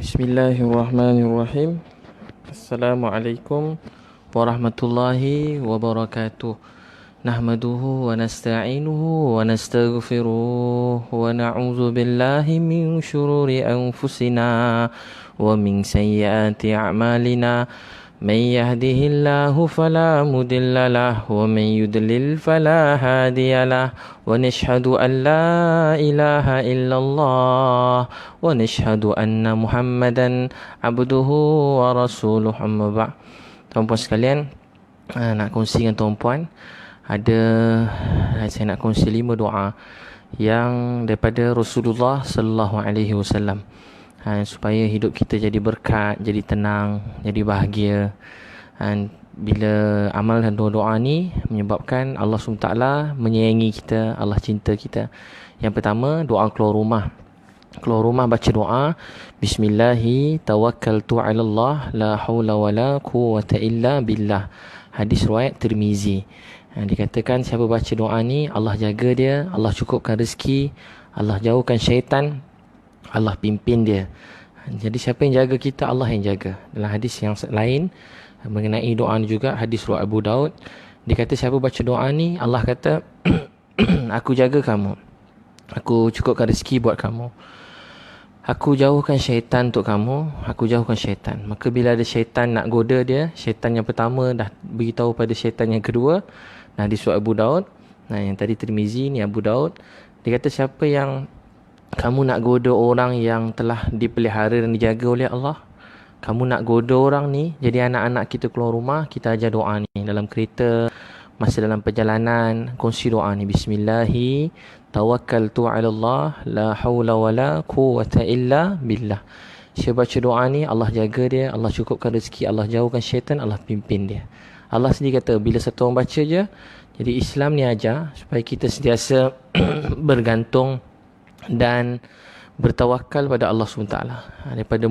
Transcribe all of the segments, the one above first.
Bismillahirrahmanirrahim. Assalamualaikum warahmatullahi wabarakatuh. Nahmaduhu wa nasta'inuhu wa nastaghfiruh wa na'udzu billahi min syururi anfusina wa min sayyiati a'malina. Man yahdihillahu fala mudilla lahu wa man yudlil fala hadiyalah. Wa nashhadu an la ilaha illallah wa nashhadu anna Muhammadan abduhu wa rasuluh. Amma ba'd. Tuan-puan sekalian, nak kongsi dengan tuan-puan, saya nak kongsi 5 doa yang daripada Rasulullah sallallahu alaihi wasallam, supaya hidup kita jadi berkat, jadi tenang, jadi bahagia. Bila amal dan doa ni menyebabkan Allah SWT menyayangi kita, Allah cinta kita. Yang pertama, doa keluar rumah. Keluar rumah baca doa Bismillahi tawakkaltu ala Allah la hawla wa la quwwata illa billah. Hadis riwayat Tirmizi. Dikatakan siapa baca doa ni, Allah jaga dia, Allah cukupkan rezeki, Allah jauhkan syaitan, Allah pimpin dia. Jadi siapa yang jaga kita, Allah yang jaga. Dalam hadis yang lain mengenai doa ni juga, hadis riwayat Abu Daud, dia kata siapa baca doa ni, Allah kata aku jaga kamu, aku cukupkan rezeki buat kamu, aku jauhkan syaitan untuk kamu, aku jauhkan syaitan. Maka bila ada syaitan nak goda dia, syaitan yang pertama dah beritahu pada syaitan yang kedua. Nah, di surah Abu Daud, yang tadi Tirmizi ni Abu Daud, dia kata siapa yang kamu nak goda orang yang telah dipelihara dan dijaga oleh Allah, kamu nak goda orang ni, jadi anak-anak kita keluar rumah, kita ajar doa ni dalam kereta, masa dalam perjalanan, kongsi doa ni. Bismillahi tawakkaltu ala Allah la hawla wa la quwwata illa billah. Siapa baca doa ni, Allah jaga dia, Allah cukupkan rezeki, Allah jauhkan syaitan, Allah pimpin dia. Allah sendiri kata bila satu orang baca je. Jadi Islam ni ajar supaya kita sentiasa bergantung dan bertawakal pada Allah SWT. Daripada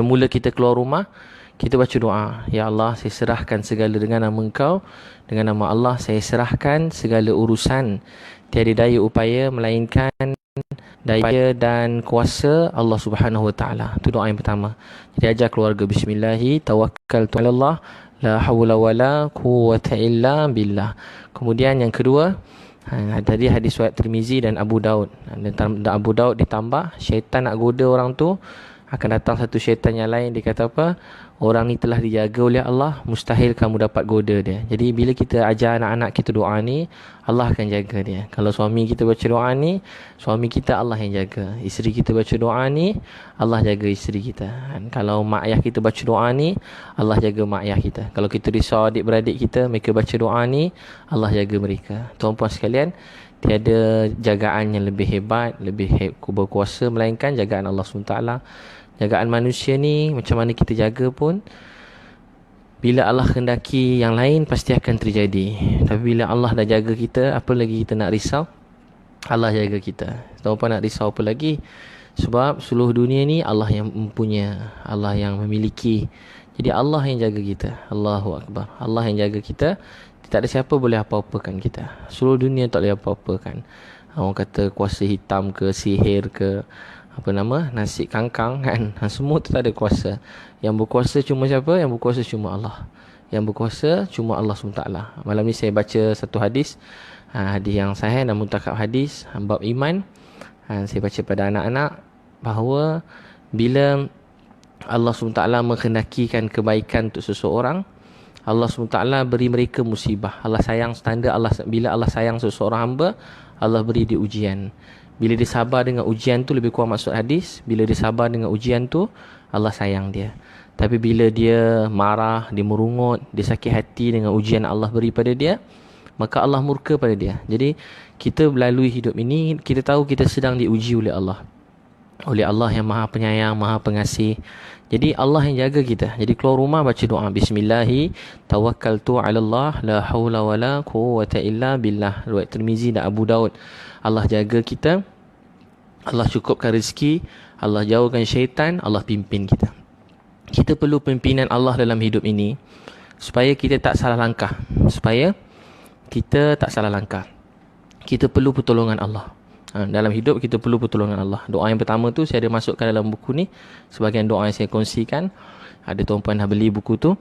mula kita keluar rumah, kita baca doa, ya Allah, saya serahkan segala dengan nama Engkau, dengan nama Allah saya serahkan segala urusan, tiada daya upaya melainkan daya dan kuasa Allah Subhanahu Wa Taala. Itu doa yang pertama. Jadi ajar keluarga Bismillahi tawakkaltu ala Allah la hawla wa la quwwata illa billah. Kemudian yang kedua, tadi hadis riwayat Tirmizi dan Abu Daud. Dan Abu Daud ditambah, syaitan nak goda orang tu, akan datang satu syaitan yang lain, dia kata apa? Orang ni telah dijaga oleh Allah, mustahil kamu dapat goda dia. Jadi bila kita ajar anak-anak kita doa ni, Allah akan jaga dia. Kalau suami kita baca doa ni, suami kita Allah yang jaga. Isteri kita baca doa ni, Allah jaga isteri kita. Kalau mak ayah kita baca doa ni, Allah jaga mak ayah kita. Kalau kita risau adik-beradik kita, mereka baca doa ni, Allah jaga mereka. Tuan-puan sekalian, tiada jagaan yang lebih hebat, lebih berkuasa melainkan jagaan Allah SWT. Jagaan manusia ni, macam mana kita jaga pun, bila Allah kehendaki yang lain pasti akan terjadi. Tapi bila Allah dah jaga kita, apa lagi kita nak risau? Allah jaga kita. Tuan-puan nak risau apa lagi? Sebab seluruh dunia ni Allah yang mempunyai, Allah yang memiliki. Jadi Allah yang jaga kita. Allahu Akbar. Allah yang jaga kita. Tak ada siapa boleh apa-apakan kita. Seluruh dunia tak boleh apa-apakan. Orang kata kuasa hitam ke, sihir ke, nasi kangkang kan, semua tu tak ada kuasa. Yang berkuasa cuma siapa? Yang berkuasa cuma Allah. Yang berkuasa cuma Allah SWT. Malam ni saya baca satu hadis, hadis yang sahih dan muntakab hadis bab iman. Saya baca pada anak-anak bahawa bila Allah SWT menghendakikan kebaikan untuk seseorang, Allah SWT beri mereka musibah. Allah sayang standard Allah, bila Allah sayang seseorang hamba, Allah beri dia ujian. Bila dia sabar dengan ujian tu, lebih kurang maksud hadis, bila dia sabar dengan ujian tu, Allah sayang dia. Tapi bila dia marah, dia merungut, dia sakit hati dengan ujian Allah beri pada dia, maka Allah murka pada dia. Jadi kita melalui hidup ini, kita tahu kita sedang diuji oleh Allah. Oleh Allah yang maha penyayang, maha pengasih. Jadi Allah yang jaga kita. Jadi keluar rumah baca doa Bismillahi tawakkaltu ala Allah la hawla wa la quwwata illa billah. Riwayat Tirmizi dan Abu Daud. Allah jaga kita, Allah cukupkan rezeki, Allah jauhkan syaitan, Allah pimpin kita. Kita perlu pimpinan Allah dalam hidup ini supaya kita tak salah langkah. Kita perlu pertolongan Allah. Dalam hidup kita perlu pertolongan Allah. Doa yang pertama tu saya ada masukkan dalam buku ni, sebagian doa yang saya kongsikan. Ada tuan-puan dah beli buku tu.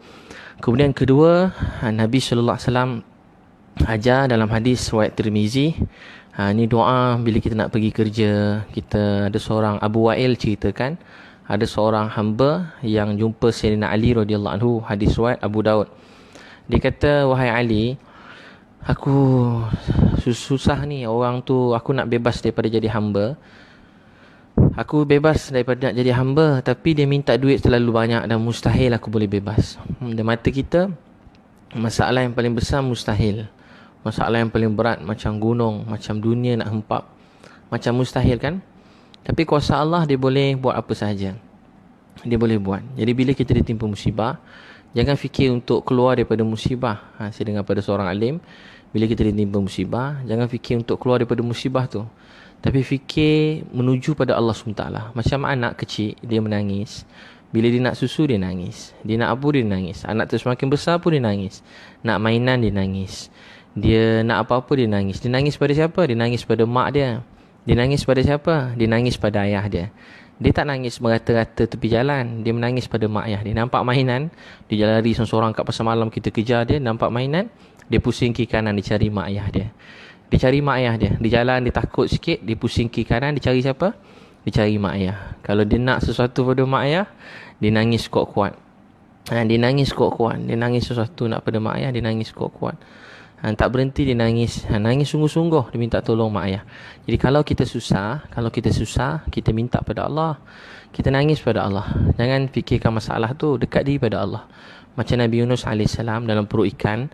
Kemudian kedua, Nabi SAW ajar dalam hadis riwayat Tirmizi. Ni doa bila kita nak pergi kerja. Kita ada seorang Abu Wa'il ceritakan, ada seorang hamba yang jumpa Sayyidina Ali radhiyallahu anhu, hadis riwayat Abu Daud. Dia kata, wahai Ali, aku susah ni, orang tu, aku nak bebas daripada jadi hamba. Aku bebas daripada nak jadi hamba, tapi dia minta duit terlalu banyak dan mustahil aku boleh bebas. Di mata kita, masalah yang paling besar mustahil. Masalah yang paling berat macam gunung, macam dunia nak hempap, macam mustahil kan? Tapi kuasa Allah, dia boleh buat apa sahaja. Dia boleh buat. Jadi bila kita ditimpa musibah, jangan fikir untuk keluar daripada musibah. Saya dengar pada seorang alim, bila kita ditimpa musibah, jangan fikir untuk keluar daripada musibah tu, tapi fikir menuju pada Allah SWT. Macam anak kecil, dia menangis. Bila dia nak susu, dia nangis. Dia nak apa, dia nangis. Anak tu semakin besar pun dia nangis. Nak mainan, dia nangis. Dia nak apa-apa, dia nangis. Dia nangis pada siapa? Dia nangis pada mak dia. Dia nangis pada siapa? Dia nangis pada ayah dia. Dia tak nangis merata-rata tepi jalan. Dia menangis pada mak ayah dia. Nampak mainan, dia jalan lari seorang-seorang kat pasar malam, kita kejar dia. Nampak mainan, dia pusing kiri kanan, dia cari mak ayah dia. Dia cari mak ayah dia. Dia jalan, dia takut sikit, dia pusing kiri kanan, dia cari siapa? Dia cari mak ayah. Kalau dia nak sesuatu pada mak ayah, dia nangis kuat-kuat. Dia nangis kuat-kuat. Dia nangis sesuatu nak pada mak ayah, dia nangis kuat-kuat. Tak berhenti dia nangis. Nangis sungguh-sungguh, dia minta tolong mak ayah. Jadi kalau kita susah, kita minta pada Allah. Kita nangis pada Allah. Jangan fikirkan masalah tu, dekat diri pada Allah. Macam Nabi Yunus AS dalam perut ikan,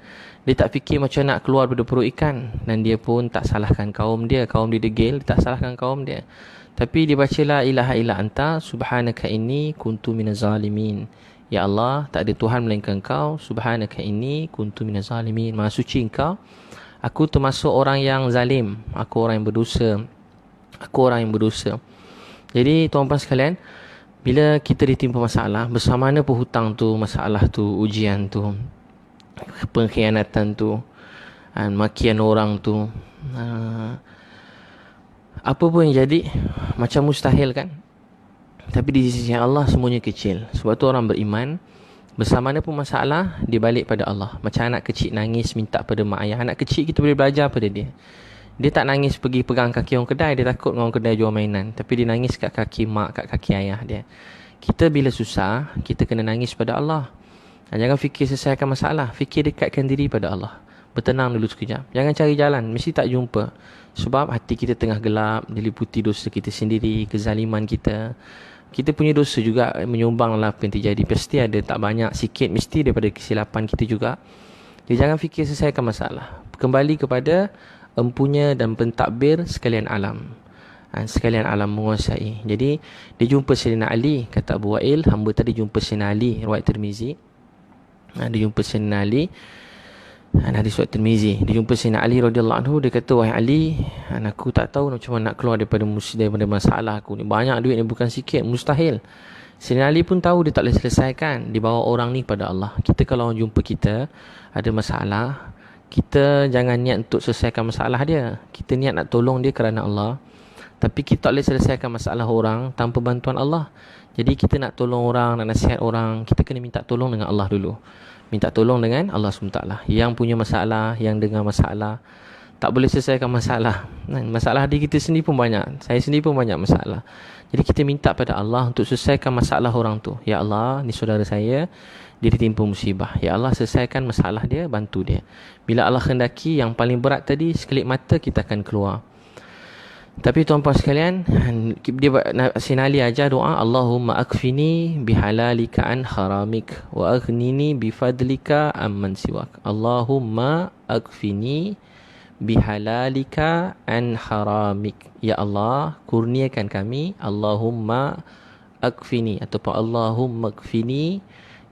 dia tak fikir macam nak keluar daripada perut ikan, dan dia pun tak salahkan kaum dia. Kaum dia degil, dia tak salahkan kaum dia. Tapi dia baca la ilaha illa anta subhanaka inni kuntu minaz zalimin. Ya Allah, tak ada Tuhan melainkan Engkau. Subhanaka inni kuntu minaz zalimin. Maha suci Engkau, aku termasuk orang yang zalim. Aku orang yang berdosa. Jadi tuan-tuan sekalian, bila kita ditimpa masalah, bersama mana pun hutang tu, masalah tu, ujian tu, pengkhianatan tu, makian orang tu, apa pun yang jadi, macam mustahil kan? Tapi di sisi Allah semuanya kecil. Sebab tu orang beriman, bersama mana pun masalah, dia balik pada Allah. Macam anak kecil nangis minta pada mak ayah. Anak kecil kita boleh belajar pada dia. Dia tak nangis pergi pegang kaki orang kedai, dia takut orang kedai jual mainan. Tapi dia nangis kat kaki mak, kat kaki ayah dia. Kita bila susah, kita kena nangis pada Allah. Jangan fikir selesaikan masalah, fikir dekatkan diri pada Allah. Bertenang dulu sekejap. Jangan cari jalan, mesti tak jumpa. Sebab hati kita tengah gelap, diliputi dosa kita sendiri, kezaliman kita. Kita punya dosa juga menyumbanglah apa yang terjadi. Pasti ada, tak banyak, sikit mesti daripada kesilapan kita juga. Jadi jangan fikir selesaikan masalah. Kembali kepada empunya dan pentadbir sekalian alam. Sekalian alam menguasai. Jadi dia jumpa Sayyidina Ali, kata Abu Wa'il, hamba tadi jumpa Sayyidina Ali, riwayat Tirmizi. Dia jumpa Sayyidina Ali, hadis riwayat Tirmizi. Dia jumpa Sayyidina Ali radhiyallahu anhu, dia kata, wahai Ali, aku tak tahu macam mana nak keluar daripada masalah aku ni. Banyak duit ni, bukan sikit, mustahil. Sayyidina Ali pun tahu dia tak boleh selesaikan. Dia bawa orang ni pada Allah. Kita kalau orang jumpa kita ada masalah, kita jangan niat untuk selesaikan masalah dia. Kita niat nak tolong dia kerana Allah. Tapi kita tak boleh selesaikan masalah orang tanpa bantuan Allah. Jadi kita nak tolong orang, nak nasihat orang, kita kena minta tolong dengan Allah dulu. Minta tolong dengan Allah SWT. Yang punya masalah, yang dengar masalah, tak boleh selesaikan masalah. Masalah diri kita sendiri pun banyak. Saya sendiri pun banyak masalah. Jadi kita minta pada Allah untuk selesaikan masalah orang tu. Ya Allah, ni saudara saya, dia ditimpa musibah. Ya Allah, selesaikan masalah dia, bantu dia. Bila Allah khendaki yang paling berat tadi, sekelip mata kita akan keluar. Tapi tuan-tuan sekalian, Sayyidina Ali ajar doa, Allahumma akfini bihalalika an haramik wa aghnini bifadlika amman siwak. Allahumma akfini bihalalika an haramik. Ya Allah, kurniakan kami. Allahumma akfini, ataupun Allahumma akfini.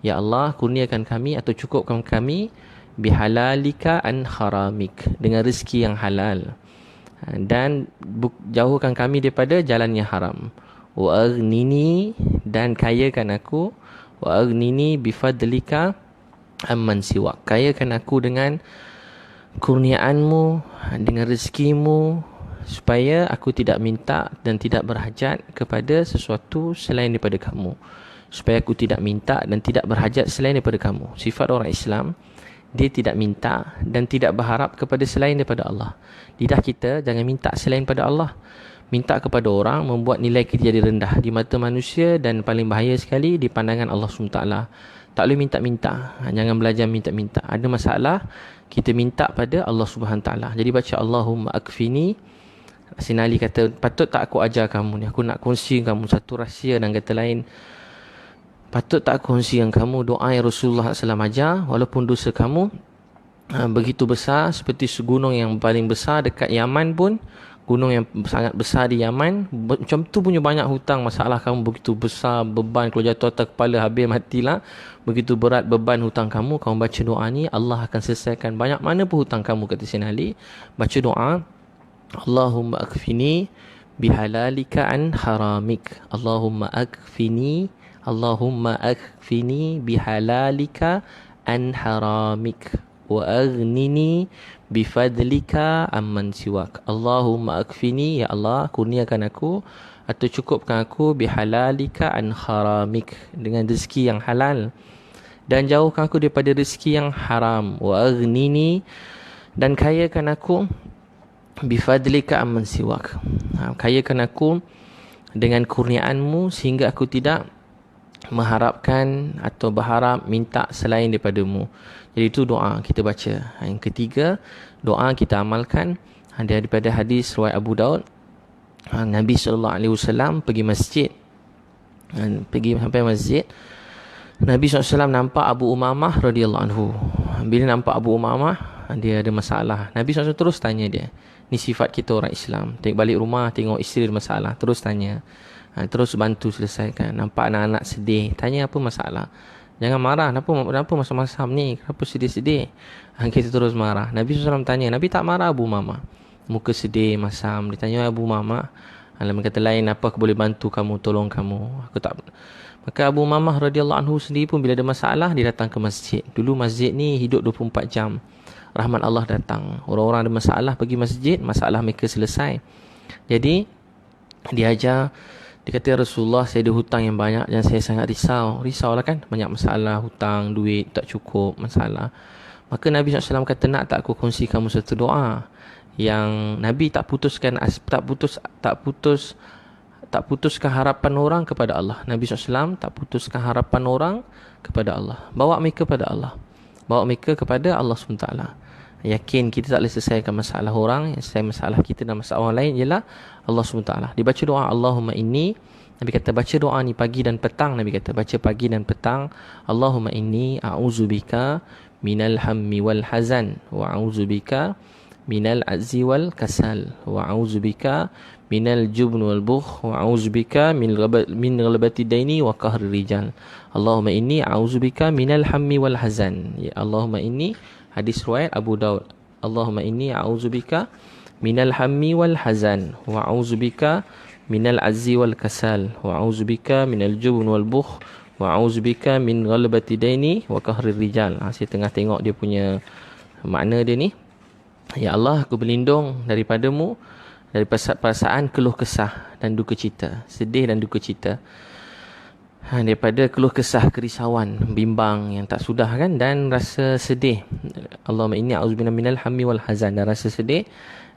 Ya Allah, kurniakan kami atau cukupkan kami bihalalika an haramik, dengan rezeki yang halal, dan jauhkan kami daripada jalan yang haram. Wa aghnini, dan kayakan aku. Wa aghnini bifadlika amman siwak, kayakan aku dengan kurniaanmu, dengan rezekimu supaya aku tidak minta dan tidak berhajat kepada sesuatu selain daripada kamu. Supaya aku tidak minta dan tidak berhajat selain daripada kamu. Sifat orang Islam, dia tidak minta dan tidak berharap kepada selain daripada Allah. Lidah kita jangan minta selain daripada Allah. Minta kepada orang membuat nilai kita jadi rendah di mata manusia dan paling bahaya sekali di pandangan Allah SWT. Tak boleh minta-minta. Jangan belajar minta-minta. Ada masalah, kita minta pada Allah SWT. Jadi baca Allahumma akfini. Sayyidina Ali kata, patut tak aku ajar kamu ni? Aku nak kongsi kamu satu rahsia, dan kata lain, patut tak aku kongsi dengan kamu doa yang Rasulullah SAW ajar, walaupun dosa kamu begitu besar seperti segunung yang paling besar dekat Yaman pun, gunung yang sangat besar di Yaman, macam tu punya banyak hutang, masalah kamu begitu besar, beban kalau jatuh atas kepala habis matilah, begitu berat beban hutang kamu, kamu baca doa ni, Allah akan selesaikan banyak mana pun hutang kamu, kata Sayyidina Ali. Baca doa Allahumma akfini bihalalika an haramik. Allahumma akfini bihalalika an haramik wa aghnini bifadlika amman siwak. Allahumma akfini, ya Allah kurniakan aku atau cukupkan aku bihalalika an haramik, dengan rezeki yang halal, dan jauhkan aku daripada rezeki yang haram. Wa aghnini, dan kayakan aku bifadlika amman siwak, kayakan aku dengan kurniaanmu sehingga aku tidak mengharapkan atau berharap minta selain daripadamu. Jadi itu doa kita baca. Yang ketiga, doa kita amalkan daripada hadis riwayat Abu Daud. Nabi SAW pergi masjid. Pergi sampai masjid, Nabi SAW nampak Abu Umamah radhiyallahu anhu. Bila nampak Abu Umamah, dia ada masalah. Nabi SAW terus tanya dia. Ni sifat kita orang Islam. Tengok balik rumah, tengok isteri ada masalah, terus tanya. Terus bantu selesaikan. Nampak anak-anak sedih, tanya apa masalah. Jangan marah, kenapa masam-masam ni, kenapa sedih-sedih. Kita terus marah. Nabi SAW tanya, Nabi tak marah Abu Mama, muka sedih, masam. Ditanya Abu Mama, dalam kata lain, apa aku boleh bantu kamu, tolong kamu? Aku tak. Maka Abu Mamah radhiyallahu anhu sendiri pun bila ada masalah, dia datang ke masjid. Dulu masjid ni hidup 24 jam. Rahmat Allah datang. Orang-orang ada masalah pergi masjid, masalah mereka selesai. Jadi dia ajar. Dia kata, Rasulullah, saya ada hutang yang banyak dan saya sangat risau. Risaulah kan, banyak masalah, hutang, duit tak cukup, masalah. Maka Nabi SAW kata, nak tak aku kongsi kamu satu doa yang Nabi tak putuskan, tak putuskan harapan orang kepada Allah. Nabi SAW tak putuskan harapan orang kepada Allah. Bawa mereka kepada Allah. Bawa mereka kepada Allah SWT. Yakin kita tak boleh selesaikan masalah orang, yang selesai masalah kita dan masalah orang lain ialah Allah SWT. Dibaca doa Allahumma inni. Nabi kata baca doa ni pagi dan petang. Nabi kata baca pagi dan petang. Allahumma inni a'udzubika minal hammi wal hazan wa a'udzubika minal azzi wal kasal wa a'udzubika minal jubn wal bukh wa a'udzubika min ghalabati daini wa qahri rijal. Allahumma inni a'udzubika minal hammi wal hazan. Ya Allahumma inni, hadis riwayat Abu Daud. Allahumma inni a'udzubika minal hammi wal hazan wa a'udzubika minal azzi wal kasal wa a'udzubika minal jubn wal bukh wa a'udzubika min ghalabati daini wa qahri rijal. Saya tengah tengok dia punya makna dia ni. Ya Allah, aku berlindung daripadamu dari perasaan keluh kesah dan duka cita, sedih dan duka cita. Daripada keluh kesah, kerisauan, bimbang yang tak sudah kan, dan rasa sedih. Allahumma inni a'udzubika minal hammi wal hazan, dan rasa sedih.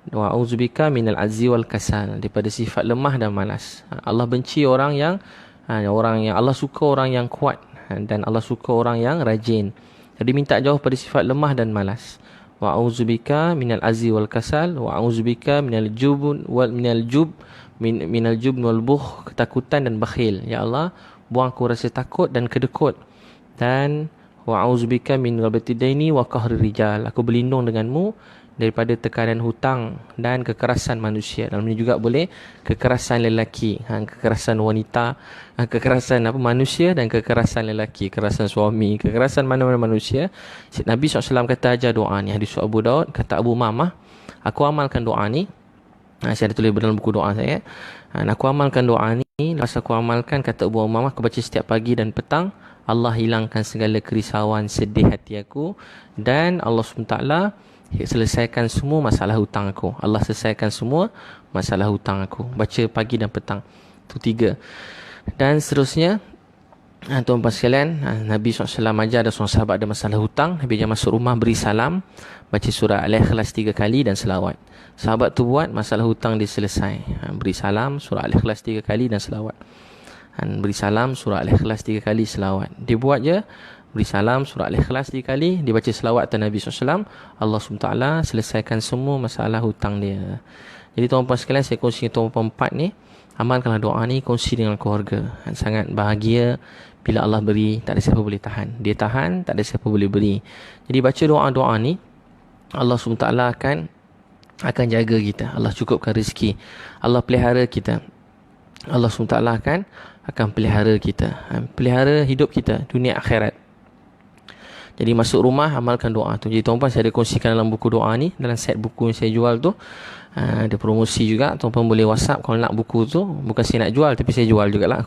Wa a'udzubika minal azzi wal kasal, daripada sifat lemah dan malas. Allah benci orang yang Allah suka orang yang kuat, dan Allah suka orang yang rajin. Jadi minta jauh pada sifat lemah dan malas. Wa a'udzubika minal azzi wal kasal wa a'udzubika minal jubn wal bukh, ketakutan dan bakhil. Ya Allah, buang aku rasa takut dan kedekut. Dan wa a'udzubika min ghalabati daini wa qahri rijal, aku berlindung denganmu daripada tekanan hutang dan kekerasan manusia. Dalam ini juga boleh kekerasan lelaki, kekerasan wanita, kekerasan manusia, dan kekerasan lelaki, kekerasan suami, kekerasan mana-mana manusia. Nabi SAW kata ajar doa ni, hadis Abu Daud. Kata Abu Mamah, aku amalkan doa ni. Saya ada tulis dalam buku doa saya. Aku amalkan doa ni. Lepas aku amalkan, kata Abu Umamah, aku baca setiap pagi dan petang. Allah hilangkan segala kerisauan, sedih hati aku. Dan Allah SWT selesaikan semua masalah hutang aku. Allah selesaikan semua masalah hutang aku. Baca pagi dan petang. Itu 3. Dan seterusnya, tuan-tuan sekalian, Nabi SAW ajar ada seorang sahabat ada masalah hutang. Nabi ajar masuk rumah, beri salam, baca surah Al-Ikhlas 3 kali dan selawat. Sahabat tu buat, masalah hutang dia selesai. Beri salam, surah Al-Ikhlas 3 kali dan selawat. Beri salam, surah Al-Ikhlas 3 kali, selawat. Dia buat je, beri salam, surah Al-Ikhlas 3 kali, dia baca selawat atas Nabi SAW. Allah SWT selesaikan semua masalah hutang dia. Jadi tuan-tuan sekalian, saya kongsi dengan tuan-tuan 4 ni, amalkanlah doa ni, kongsi dengan keluarga. Sangat bahagia bila Allah beri, tak ada siapa boleh tahan. Dia tahan, tak ada siapa boleh beri. Jadi baca doa-doa ni, Allah SWT akan jaga kita. Allah cukupkan rezeki. Allah pelihara kita. Allah SWT akan pelihara kita. Pelihara hidup kita, dunia akhirat. Jadi masuk rumah, amalkan doa tu. Jadi tuan-tuan, saya ada kongsikan dalam buku doa ni, dalam set buku yang saya jual tu. Ada promosi juga. Tuan-tuan boleh WhatsApp kalau nak buku tu. Bukan saya nak jual, tapi saya jual jugalah.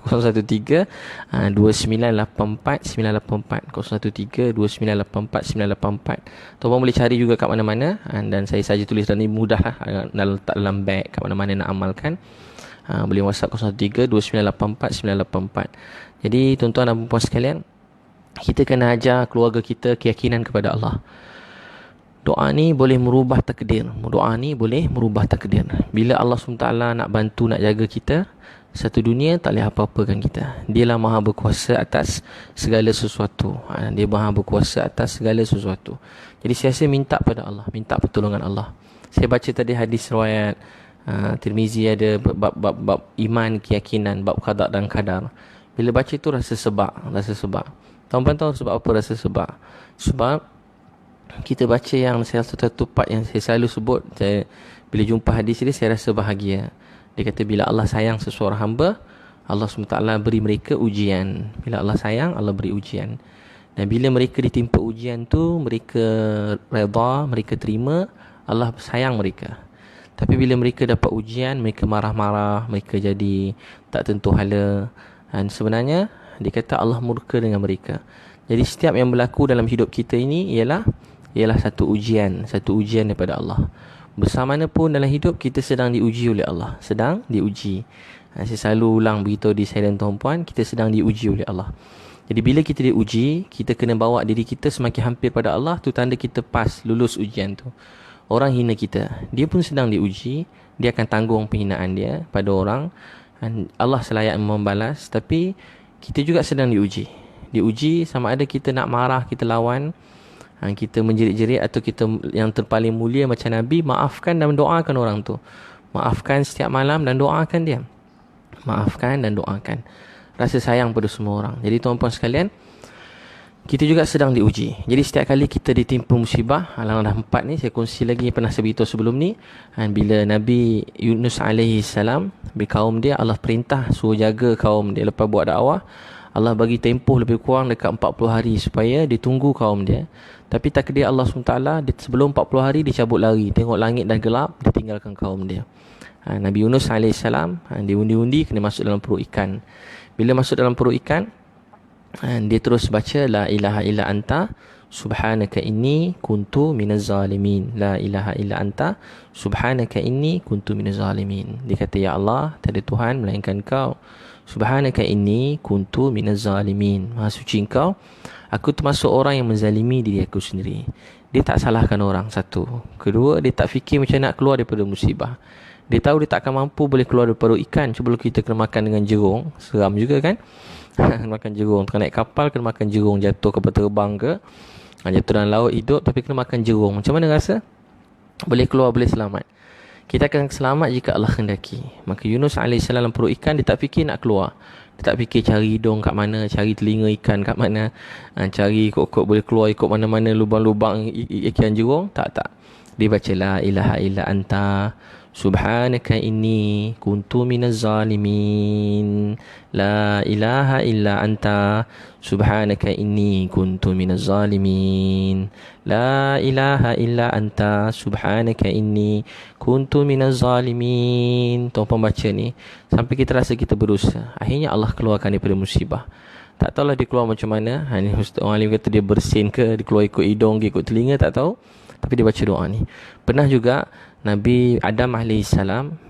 013-2984-984. 013-2984-984. Tuan-tuan boleh cari juga kat mana-mana. Dan saya saja tulis dalam ni, mudah lah. Letak dalam beg kat mana-mana nak amalkan. Boleh WhatsApp 013-2984-984. Jadi tuan-tuan dan puan sekalian, kita kena ajar keluarga kita keyakinan kepada Allah. Doa ni boleh merubah takdir. Doa ni boleh merubah takdir. Bila Allah SWT nak bantu, nak jaga kita, satu dunia tak boleh apa-apakan kita. Dialah maha berkuasa atas segala sesuatu. Dia maha berkuasa atas segala sesuatu. Jadi saya minta pada Allah, minta pertolongan Allah. Saya baca tadi hadis riwayat Tirmizi, ada bab iman, keyakinan, bab qada dan qadar. Bila baca tu rasa sebab. Tuan-tuan tahu sebab apa rasa sebab? Sebab kita baca yang salah satu part yang saya selalu sebut, bila jumpa hadis ini saya rasa bahagia. Dia kata bila Allah sayang seseorang hamba, Allah SWT beri mereka ujian. Bila Allah sayang, Allah beri ujian. Dan bila mereka ditimpa ujian tu, mereka redha, mereka terima, Allah sayang mereka. Tapi bila mereka dapat ujian, mereka marah-marah, mereka jadi tak tentu hala. Dan sebenarnya dia kata Allah murka dengan mereka. Jadi setiap yang berlaku dalam hidup kita ini ialah satu ujian daripada Allah. Bersamanapun dalam hidup kita sedang diuji oleh Allah, sedang diuji. Saya selalu ulang beritahu di saya dan tuan-puan, kita sedang diuji oleh Allah. Jadi bila kita diuji, kita kena bawa diri kita semakin hampir pada Allah. Tu tanda kita lulus ujian tu. Orang hina kita, dia pun sedang diuji. Dia akan tanggung penghinaan dia pada orang. Dan Allah selayak membalas. Tapi kita juga sedang diuji. Diuji sama ada kita nak marah, kita lawan, kita menjerit-jerit, atau kita yang terpaling mulia macam Nabi, maafkan dan doakan orang tu. Maafkan setiap malam dan doakan dia. Maafkan dan doakan. Rasa sayang pada semua orang. Jadi tuan-tuan sekalian, kita juga sedang diuji. Jadi setiap kali kita ditimpa musibah, Al-An'am 4 ni saya kongsi lagi, pernah saya beritahu sebelum ni. Bila Nabi Yunus alaihi salam, kaum dia, Allah perintah suruh jaga kaum dia lepas buat dakwah. Allah bagi tempoh lebih kurang dekat 40 hari supaya dia tunggu kaum dia. Tapi takdir Allah SWT, sebelum 40 hari dia cabut lari. Tengok langit dah gelap, dia tinggalkan kaum dia. Nabi Yunus AS, dia undi-undi kena masuk dalam perut ikan. Bila masuk dalam perut ikan, dia terus baca la ilaha illa anta subhanaka inni kuntu minaz zalimin. La ilaha illa anta subhanaka inni kuntu minaz zalimin. Dia kata, ya Allah, tak ada Tuhan melainkan Kau. Subhanaka inni kuntu minaz zalimin. Maha suci Engkau, aku termasuk orang yang menzalimi diri aku sendiri. Dia tak salahkan orang, satu. Kedua, dia tak fikir macam nak keluar daripada musibah. Dia tahu dia tak akan mampu boleh keluar daripada ikan. Cuba kita kena makan dengan jerung, seram juga kan. Makan jerung, kena naik kapal kena makan jerung, jatuh kapal terbang ke, jatuh dalam laut hidup, tapi kena makan jerung. Macam mana rasa? Boleh keluar, boleh selamat. Kita akan selamat jika Allah kendaki. Maka Yunus AS dalam perut ikan, dia tak fikir nak keluar. Dia tak fikir cari hidung kat mana, cari telinga ikan kat mana, cari ikut-ikut boleh keluar ikut mana-mana lubang-lubang ikan jerung. Tak. Dia baca la ilaha illa anta subhanaka inni kuntu minaz zalimin. La ilaha illa anta subhanaka inni kuntu minaz zalimin. La ilaha illa anta subhanaka inni kuntu minaz zalimin. Tuan-tuan baca ni sampai kita rasa kita berusaha, akhirnya Allah keluarkan daripada musibah. Tak tahulah dia keluar macam mana. Ni Ustaz Alim kata dia bersin ke, dia keluar ikut hidung ke ikut telinga, tak tahu. Tapi dia baca doa ni. Pernah juga Nabi Adam AS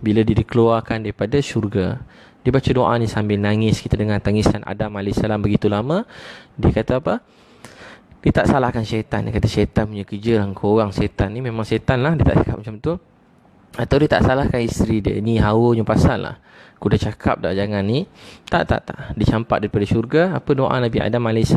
bila dia dikeluarkan daripada syurga, dia baca doa ni sambil nangis. Kita dengar tangisan Adam AS begitu lama. Dia kata apa? Dia tak salahkan syaitan. Dia kata syaitan punya kerja lah, korang syaitan ni memang syaitan lah. Dia tak cakap macam tu. Atau dia tak salahkan isteri dia, ni hawanya pasal lah, aku dah cakap dah jangan ni. Tak. Dicampak daripada syurga. Apa doa Nabi Adam AS?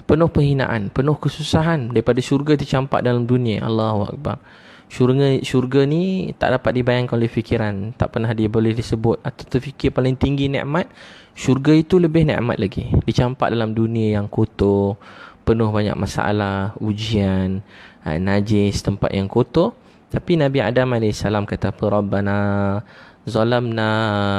Penuh penghinaan, penuh kesusahan. Daripada syurga dicampak dalam dunia. Allahu Akbar. Syurga ni tak dapat dibayangkan oleh fikiran. Tak pernah dia boleh disebut atau terfikir paling tinggi nikmat. Syurga itu lebih nikmat lagi. Dicampak dalam dunia yang kotor, penuh banyak masalah, ujian, najis, tempat yang kotor. Tapi Nabi Adam AS kata apa? Rabbana zalamna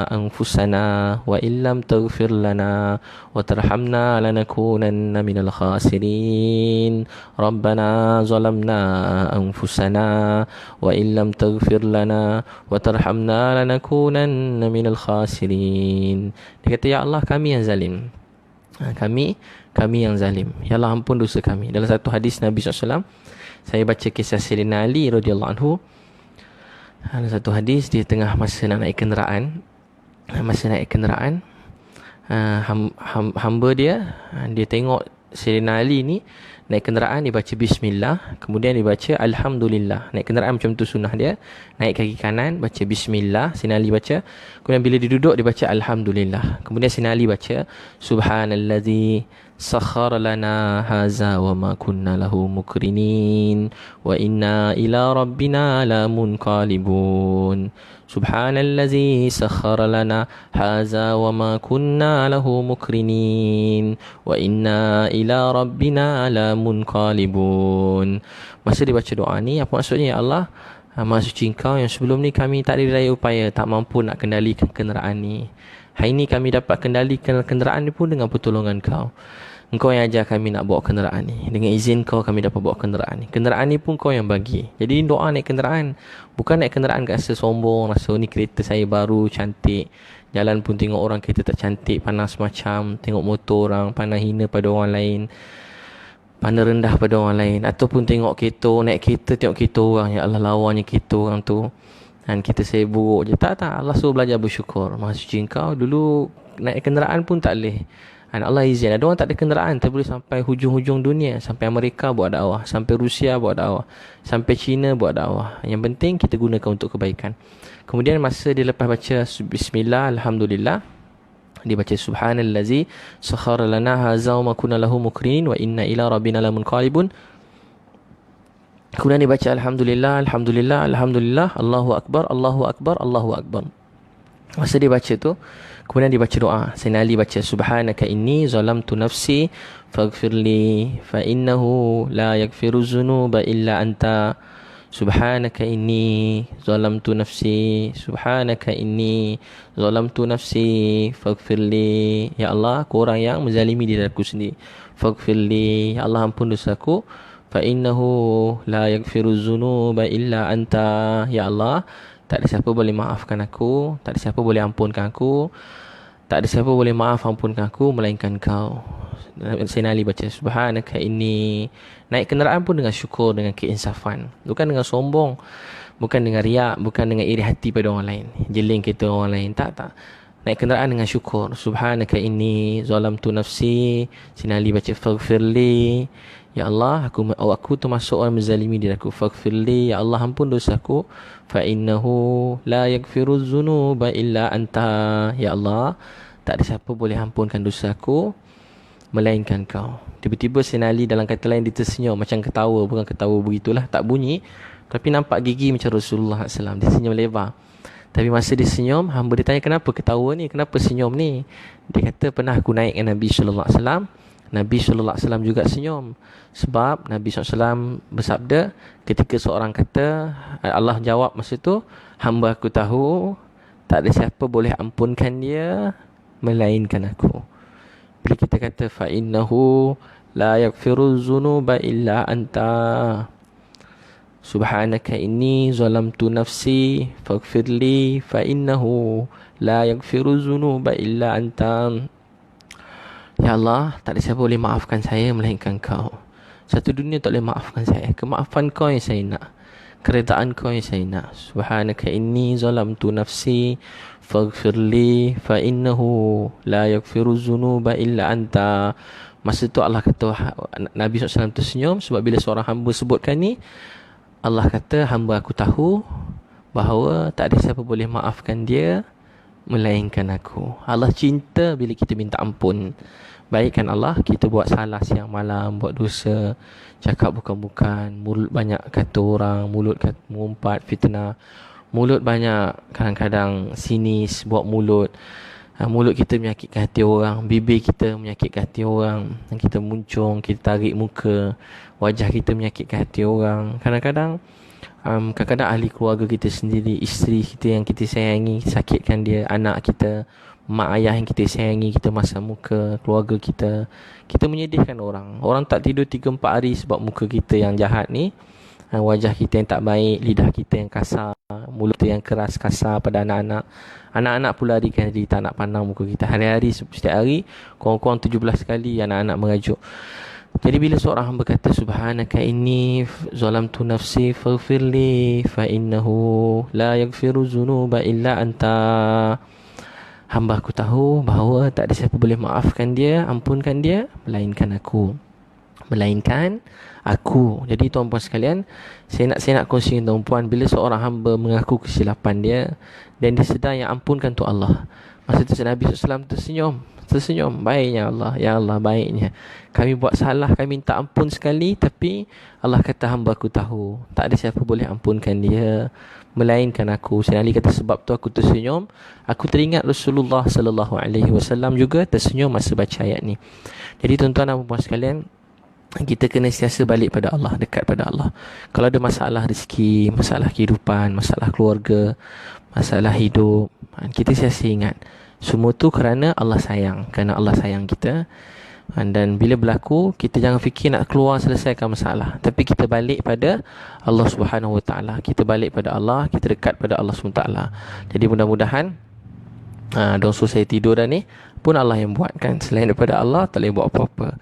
anfusana wa illam taghfir lana wa tarhamna lanakunanna minal khasirin. Rabbana zalamna anfusana wa illam taghfir lana wa tarhamna lanakunanna minal khasirin. Dia kata, ya Allah, kami yang zalim. Kami yang zalim. Ya Allah, ampun dosa kami. Dalam satu hadis Nabi SAW, saya baca kisah Sayyidina Ali radhiyallahu anhu. Dalam satu hadis, dia tengah masa nak naik kenderaan. Hamba dia tengok Sayyidina Ali ni naik kenderaan, dia baca bismillah, kemudian dia baca alhamdulillah. Naik kenderaan macam tu sunnah dia. Naik kaki kanan, baca bismillah, Sayyidina Ali baca. Kemudian bila dia duduk, dia baca alhamdulillah. Kemudian Sayyidina Ali baca subhanallazi sakhkhara lana haza wa ma kunna lahu mukrinin wa inna ila rabbina lamunqalibun. Subhanallazi sakhkhara lana haza wa ma kunna lahu mukrinin wa inna ila rabbina lamunqalibun. Masa dia baca doa ni, apa maksudnya? Ya Allah, Maha suci Engkau yang sebelum ni kami tak ada daya upaya, tak mampu nak kendalikan kenderaan ni. Hari ni kami dapat kendalikan kenderaan ni pun dengan pertolongan Kau. Engkau yang ajar kami nak bawa kenderaan ni. Dengan izin Kau kami dapat bawa kenderaan ni. Kenderaan ni pun Kau yang bagi. Jadi doa naik kenderaan, bukan naik kenderaan rasa sombong, rasa ni kereta saya baru, cantik. Jalan pun tengok orang kereta tak cantik, panas macam. Tengok motor orang, pandang hina pada orang lain, pandang rendah pada orang lain. Ataupun tengok kereta, naik kereta, tengok kereta orang, ya Allah lawanya kereta orang tu, dan kita saya buruk je. Tak. Allah suruh belajar bersyukur. Maha suci Engkau. Dulu naik kenderaan pun tak boleh, dan Allah izin. Ada orang tak ada kenderaan, tak boleh sampai hujung-hujung dunia. Sampai Amerika buat dakwah, sampai Rusia buat dakwah, sampai China buat dakwah. Yang penting kita gunakan untuk kebaikan. Kemudian masa dia lepas baca bismillah, alhamdulillah, dia baca subhanallazi sakhkhara lana haza wa ma kunna lahu mukrinin wa inna ila rabbina lamunqalibun. Kemudian dia baca alhamdulillah, Allahu akbar, Allahu akbar, Allahu akbar. Masa dia baca tu, kemudian dia baca doa. Sayyidina Ali baca subhanaka inni zalamtu nafsi faghfirli fa innahu la yaghfiru dzunuba illa anta. Subhanaka inni zalamtu nafsi, subhanaka inni zalamtu nafsi faghfirli. Ya Allah, aku orang yang menzalimi diri aku sendiri. Faghfirli, ya Allah ampun dosaku. Fa innahu la yaghfiru dzunuba illa anta. Ya Allah, tak ada siapa boleh maafkan aku, tak ada siapa boleh ampunkan aku, tak ada siapa boleh maaf ampunkan aku melainkan Kau. Sayyidina Ali baca subhanaka inni. Naik kenderaan pun dengan syukur, dengan keinsafan, bukan dengan sombong, bukan dengan riak, bukan dengan iri hati pada orang lain, jeling kita orang lain. Tak. Naik kenderaan dengan syukur. Subhanaka inni zalamtu nafsi. Sayyidina Ali baca faghfirli. Ya Allah, aku termasuk orang menzalimi diri aku. Faghfirli, ya Allah ampun dosaku. Fa innahu la yaghfiru dzunuba illa anta. Ya Allah, tak ada siapa boleh ampunkan dosaku melainkan Kau. Tiba-tiba Sayyidina Ali dalam kata lain dia tersenyum, macam ketawa, bukan ketawa begitulah, tak bunyi, tapi nampak gigi macam Rasulullah SAW. Dia senyum lebar. Tapi masa dia senyum, hamba dia tanya, kenapa ketawa ni, kenapa senyum ni? Dia kata, pernah aku naik dengan Nabi SAW, Nabi SAW juga senyum. Sebab Nabi SAW bersabda, ketika seorang kata, Allah jawab masa tu, hamba aku tahu tak ada siapa boleh ampunkan dia melainkan aku. Bila kita kata fa innahu la yaghfiru dzunuba illa anta, subhanaka inni zalamtu nafsi faghfirli fa innahu la yaghfiru dzunuba illa anta. Ya Allah, tak ada siapa boleh maafkan saya melainkan Kau. Satu dunia tak boleh maafkan saya. Kemaafan kau yang saya nak, keredaan kau yang saya nak. Subhanaka inni zalamtu nafsi faghfirli fa innahu la yaghfiru dzunuba illa anta. Masa tu Allah kata, Nabi SAW tersenyum sebab bila seorang hamba sebutkan ni, Allah kata, hamba aku tahu bahawa tak ada siapa boleh maafkan dia melainkan aku. Allah cinta bila kita minta ampun. Baikkan Allah, kita buat salah siang malam, buat dosa, cakap bukan-bukan, mulut banyak kata orang, mulut kata mengumpat, fitnah, mulut banyak kadang-kadang sinis, buat mulut. Mulut kita menyakitkan hati orang, bibir kita menyakitkan hati orang, kita muncung, kita tarik muka, wajah kita menyakitkan hati orang. Kadang-kadang ahli keluarga kita sendiri, isteri kita yang kita sayangi, sakitkan dia, anak kita, mak ayah yang kita sayangi, kita masam muka, keluarga kita, kita menyedihkan orang. Orang tak tidur 3-4 hari sebab muka kita yang jahat ni, wajah kita yang tak baik, lidah kita yang kasar, mulut kita yang keras kasar pada anak-anak. Anak-anak pula larikan diri, tak nak pandang muka kita. Hari-hari, setiap hari, kurang-kurang 17 kali anak-anak merajuk. Jadi bila seorang hamba kata, Subhanaka inni zalamtu nafsi faghfirli fa innahu la yaghfiru dzunuba illa anta. Hamba aku tahu bahawa tak ada siapa boleh maafkan dia, ampunkan dia, melainkan aku. Jadi tuan-puan sekalian, saya nak kongsi dengan tuan-puan, bila seorang hamba mengaku kesilapan dia dan dia sedar yang ampunkan tu Allah. Masa tu Nabi SAW tersenyum, baiknya Allah, ya Allah, baiknya kami buat salah, kami minta ampun sekali, tapi Allah kata, hamba aku tahu tak ada siapa boleh ampunkan dia melainkan aku. Sayyidina Ali kata, sebab tu aku tersenyum. Aku teringat Rasulullah sallallahu alaihi wasallam juga tersenyum masa baca ayat ni. Jadi tuan-tuan dan puan sekalian, kita kena sentiasa balik pada Allah, dekat pada Allah. Kalau ada masalah rezeki, masalah kehidupan, masalah keluarga, masalah hidup, kita sentiasa ingat semua tu kerana Allah sayang, kerana Allah sayang kita. Dan bila berlaku, kita jangan fikir nak keluar selesaikan masalah, tapi kita balik pada Allah Subhanahu Wa Taala. Kita balik pada Allah, kita dekat pada Allah Subhanahu Wa Taala. Jadi mudah-mudahan don't suruh saya tidur dah ni pun Allah yang buat kan. Selain daripada Allah tak boleh buat apa-apa.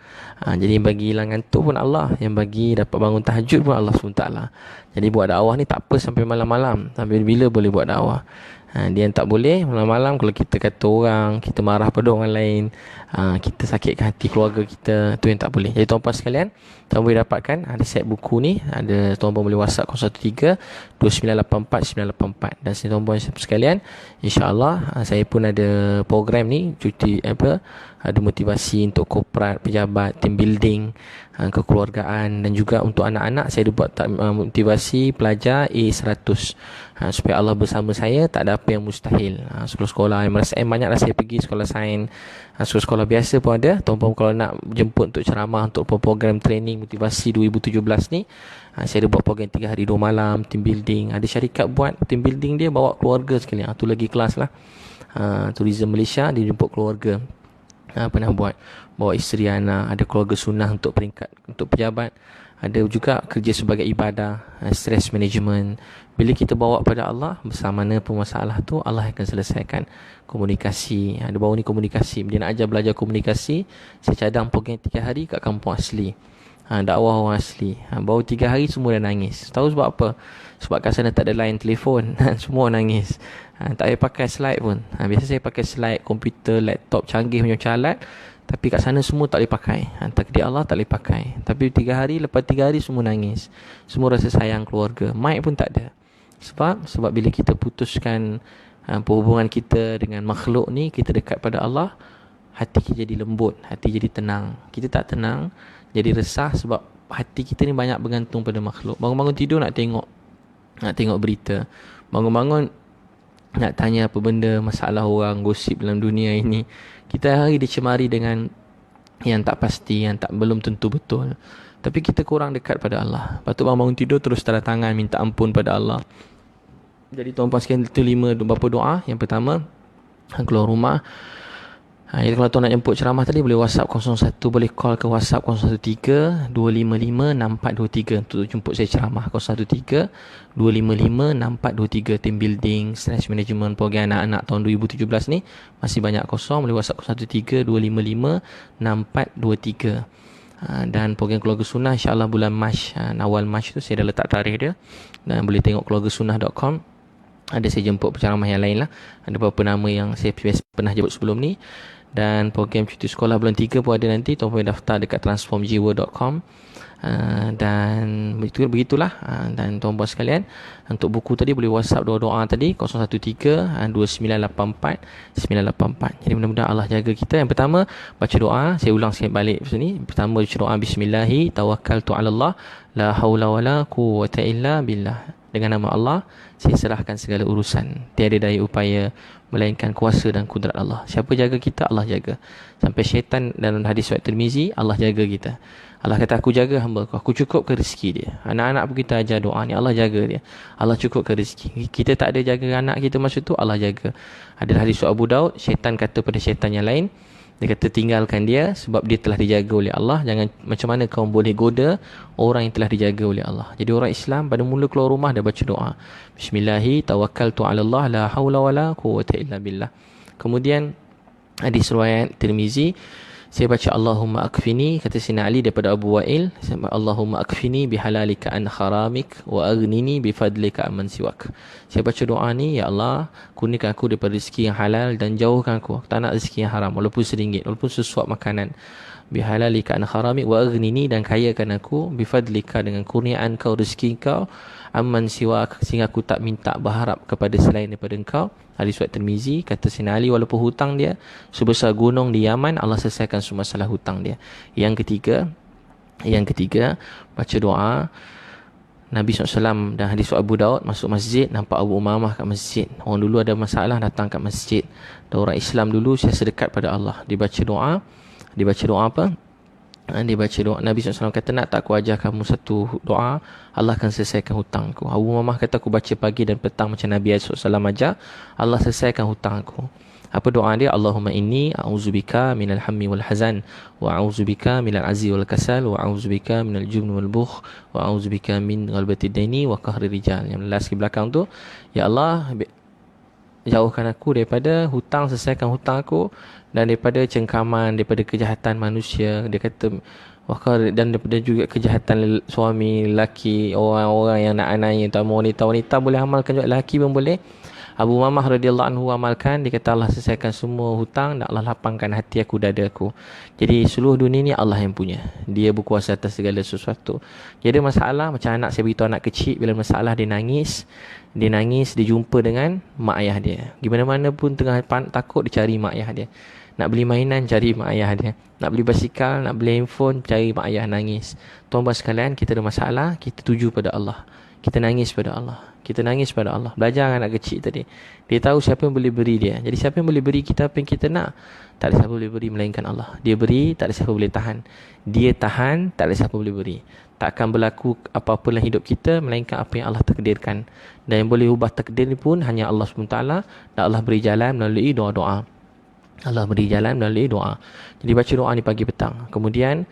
Jadi bagi hilang ngantuk pun Allah, yang bagi dapat bangun tahajud pun Allah SWT. Jadi buat dakwah ni tak apa sampai malam-malam. Sampai bila boleh buat dakwah. Dia yang tak boleh malam-malam, kalau kita kata orang, kita marah pada orang lain, kita sakitkan hati keluarga kita, tu yang tak boleh. Jadi tuan-puan sekalian, tuan boleh dapatkan ada set buku ni, ada tuan-puan boleh WhatsApp 013-2984-984. Dan tuan-puan sekalian, insya-Allah saya pun ada program ni, ada motivasi untuk korporat, pejabat, team building, kekeluargaan, dan juga untuk anak-anak saya ada buat motivasi pelajar A100, supaya Allah bersama saya, tak ada apa yang mustahil. Sekolah-sekolah MRSM banyak dah saya pergi, sekolah sains, sekolah-sekolah biasa pun ada. Tuan-puan kalau nak jemput untuk ceramah, untuk program training motivasi 2017 ni, saya ada buat program 3 hari 2 malam, team building. Ada syarikat buat team building, dia bawa keluarga sekali. Tu lagi kelas lah. Tourism Malaysia, dia jemput keluarga. Pernah buat, bawa isteri anak. Ada keluarga sunnah untuk peringkat, untuk pejabat. Ada juga kerja sebagai ibadah, stress management. Bila kita bawa pada Allah, bersama mana pun masalah tu, Allah akan selesaikan. Komunikasi, ada baru ni komunikasi. Dia nak ajar belajar komunikasi, saya cadang program 3 hari kat kampung asli, dakwah orang asli. Baru 3 hari semua dah nangis. Tahu sebab apa? Sebab kat sana tak ada line telefon. Semua nangis. Tak payah pakai slide pun. Biasa saya pakai slide, komputer, laptop canggih macam alat, tapi kat sana semua tak boleh pakai. Takdir Allah tak boleh pakai. Tapi 3 hari, lepas 3 hari semua nangis. Semua rasa sayang keluarga. Mic pun tak ada. Sebab bila kita putuskan perhubungan kita dengan makhluk ni, kita dekat pada Allah, hati kita jadi lembut, hati jadi tenang. Kita tak tenang, jadi resah sebab hati kita ni banyak bergantung pada makhluk. Bangun-bangun tidur nak tengok berita. Bangun-bangun nak tanya apa benda, masalah orang, gosip dalam dunia ini. Kita hari dicemari dengan yang tak pasti, yang belum tentu betul. Tapi kita kurang dekat pada Allah. Lepas tu bangun tidur terus tanda tangan minta ampun pada Allah. Jadi tuan-puan sekalian, itu 5 beberapa doa. Yang pertama, keluar rumah. Jadi kalau tuan nak jemput ceramah tadi, boleh WhatsApp 01, boleh call ke WhatsApp 013-255-6423 untuk jemput saya ceramah. 013-255-6423. Team building, stress management, program anak-anak tahun 2017 ni masih banyak kosong. Boleh WhatsApp 013-255-6423. Dan program Keluarga Sunnah insya-Allah bulan Mac, awal Mac tu saya dah letak tarikh dia, dan boleh tengok keluargasunnah.com. Ada saya jemput penceramah yang lain lah. Ada beberapa nama yang saya pernah jemput sebelum ni. Dan program cuti sekolah bulan 3 pun ada nanti. Tuan boleh daftar dekat transformjiwa.com. Dan begitulah. Dan tuan-tuan sekalian, untuk buku tadi boleh WhatsApp doa-doa tadi 013-2984-984. Jadi mudah-mudahan Allah jaga kita. Yang pertama, baca doa. Saya ulang sikit balik sini. Pertama baca doa, Bismillahi tawakkaltu 'ala Allah la haula wala quwwata illa billah. Dengan nama Allah, saya serahkan segala urusan. Tiada daya upaya melainkan kuasa dan kudrat Allah. Siapa jaga kita, Allah jaga. Sampai syaitan dalam hadis riwayat Tirmizi, Allah jaga kita. Allah kata, aku jaga hamba aku cukupkan rezeki dia. Anak-anak pun kita ajar doa ni, Allah jaga dia. Allah cukupkan rezeki. Kita tak ada jaga anak kita masa tu, Allah jaga. Ada hadis Abu Daud, syaitan kata pada syaitan yang lain, dia kata tinggalkan dia sebab dia telah dijaga oleh Allah. Jangan, macam mana kau boleh goda orang yang telah dijaga oleh Allah. Jadi orang Islam pada mula keluar rumah dah baca doa, Bismillahi tawakkaltu 'ala Allah la haula wala quwwata illa billah. Kemudian hadis riwayat Tirmizi, saya baca Allahumma akfini, kata Sina Ali daripada Abu Wa'il, Allahumma akfini bihalalika an haramik wa aghnini bifadlika amman siwak. Saya baca doa ni, ya Allah, kurniakan aku daripada rezeki yang halal dan jauhkan aku tak nak rezeki yang haram, walaupun RM1, walaupun sesuap makanan. Bihalalika an haramik wa aghnini, dan kayakan aku bifadlika, dengan kurniaan kau, rezeki kau, amman siwak, sehingga aku tak minta berharap kepada selain daripada engkau. Hadis riwayat Tirmizi, kata Sayyidina Ali, walaupun hutang dia sebesar gunung di Yaman, Allah selesaikan semua masalah hutang dia. Yang ketiga, baca doa Nabi SAW. Dan hadis Abu Daud, masuk masjid, nampak Abu Umamah kat masjid. Orang dulu ada masalah, datang kat masjid. Dan orang Islam dulu saya sedekat pada Allah. Dibaca doa apa? Dia baca doa. Nabi SAW kata, nak tak aku ajar kamu satu doa, Allah akan selesaikan hutangku. Abu Umamah kata, aku baca pagi dan petang macam Nabi SAW ajar, Allah selesaikan hutang aku. Apa doa dia? Allahumma inni a'udzubika minal hammi wal hazan, wa a'udzubika minal azzi wal kasal, wa a'udzubika minal jubni wal bukh, wa a'udzubika min ghalbatid daini wa qahri rijal. Yang last di belakang tu, ya Allah, jauhkan aku daripada hutang, selesaikan hutang aku, dan daripada cengkaman, daripada kejahatan manusia. Dia kata, dan daripada juga kejahatan suami, lelaki, orang-orang yang nak anai, wanita boleh amalkan juga, lelaki pun boleh. Abu Mamah radhiyallahu anhu amalkan, dia kata Allah selesaikan semua hutang dan Allah lapangkan hati aku, dada aku. Jadi seluruh dunia ni Allah yang punya. Dia berkuasa atas segala sesuatu. Jadi masalah, macam anak saya beritahu, anak kecil bila masalah dia nangis, dia jumpa dengan mak ayah dia. Gimana mana pun tengah takut, dia cari mak ayah dia. Nak beli mainan, cari mak ayah dia. Nak beli basikal, nak beli handphone, cari mak ayah, nangis. Tuan-tuan sekalian, kita ada masalah, kita tuju pada Allah. Kita nangis pada Allah. Belajar dengan anak kecil tadi. Dia tahu siapa yang boleh beri dia. Jadi siapa yang boleh beri kita apa yang kita nak? Tak ada siapa boleh beri melainkan Allah. Dia beri, tak ada siapa boleh tahan. Dia tahan, tak ada siapa boleh beri. Tak akan berlaku apa-apa dalam hidup kita melainkan apa yang Allah takdirkan. Dan yang boleh ubah takdir ni pun hanya Allah SWT. Dan Allah beri jalan melalui doa-doa. Jadi baca doa ni pagi petang. Kemudian